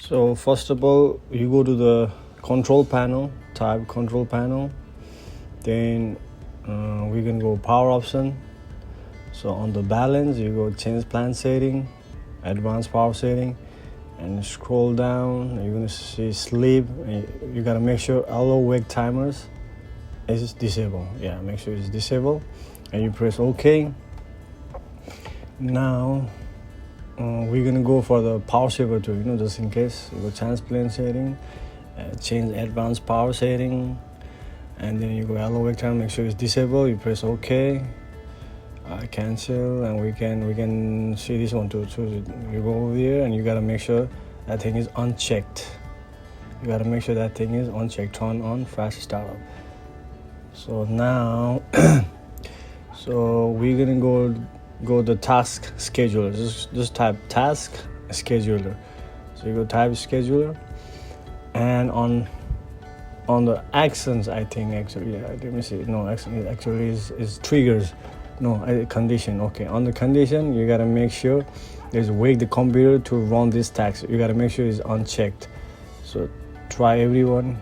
So first of all, you go to the control panel, type control panel, then we can go power option. So on the balance, you go change plan setting, advanced power setting, and scroll down. You're gonna see sleep. You gotta make sure allow wake timers is disabled. Yeah, make sure it's disabled, and you press OK. Now we're gonna go for the power saver too, just in case. You go change plan setting, change advanced power setting, and then you go allow wake time, make sure it's disabled. You press OK, cancel, and we can see this one too. So you go over here and you gotta make sure that thing is unchecked. You gotta make sure that thing is unchecked. Turn on fast startup. So now so we're gonna go the task scheduler. Just type task scheduler. So you go type scheduler, and on the actions, I think actually, yeah, let me see. No, action actually is triggers. No, condition. Okay, on the condition, you gotta make sure there's wake the computer to run this task. You gotta make sure it's unchecked. So try everyone.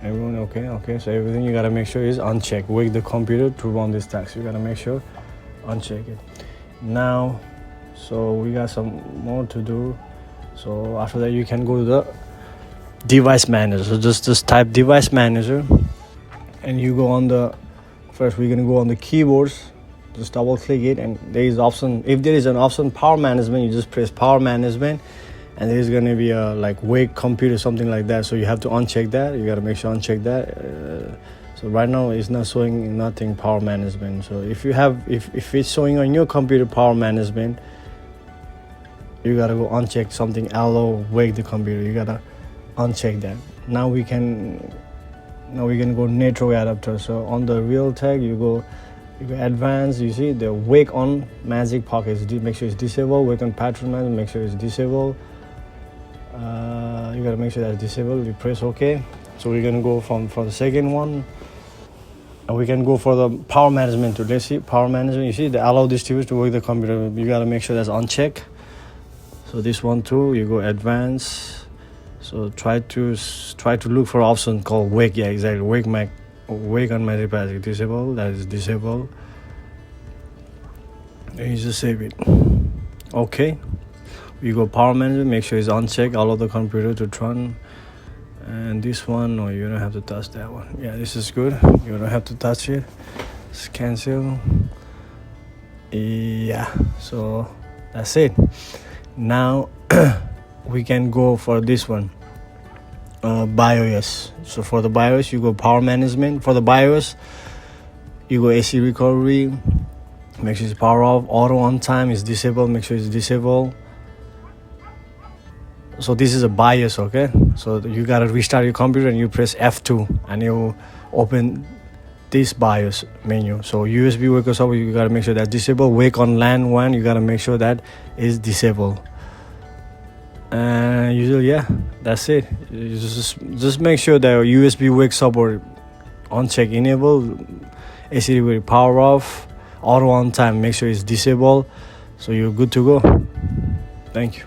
Okay, so everything you gotta make sure is unchecked. Wake the computer to run this task. You gotta make sure uncheck it. Now, so we got some more to do. So after that, you can go to the device manager. So just type device manager, and you go on the first. We're gonna go on the keyboards. Just double click it, and there is option. If there is an option power management, you just press power management, and there's gonna be a like wake computer, something like that. So you have to uncheck that. You gotta make sure uncheck that. So right now it's not showing nothing power management. So if you have if it's showing on your computer power management, you gotta go uncheck something allow wake the computer. You gotta uncheck that. Now we can go network adapter. So on the real tag, you go advanced. You see the wake on magic pockets, make sure it's disabled. Wake on pattern management, make sure it's disabled. You gotta make sure that's disabled. You press OK. So we're gonna go for the second one, and we can go for the power management too. Let's see power management. You see the allow this device to wake the computer. You gotta make sure that's unchecked. So this one too, you go advanced. So try to look for option called wake. Yeah, exactly. Wake on magic pocket disable. That is disabled. And you just save it. Okay. You go power management. Make sure it's unchecked. Allow the computer to turn. And this one, no, you don't have to touch that one. Yeah, this is good. You don't have to touch it. Just cancel. Yeah. So that's it. Now we can go for this one. BIOS. So for the BIOS, you go power management. For the BIOS, you go AC recovery. Make sure it's power off. Auto on time is disabled. Make sure it's disabled. So this is a BIOS, okay? So you gotta restart your computer and you press F2 and you open this BIOS menu. So USB wake up, you gotta make sure that's disabled. Wake on LAN 1, you gotta make sure that is disabled. And usually, yeah, that's it. You just make sure that USB wake support uncheck enable, AC recovery power off, auto on time, make sure it's disabled. So you're good to go. Thank you.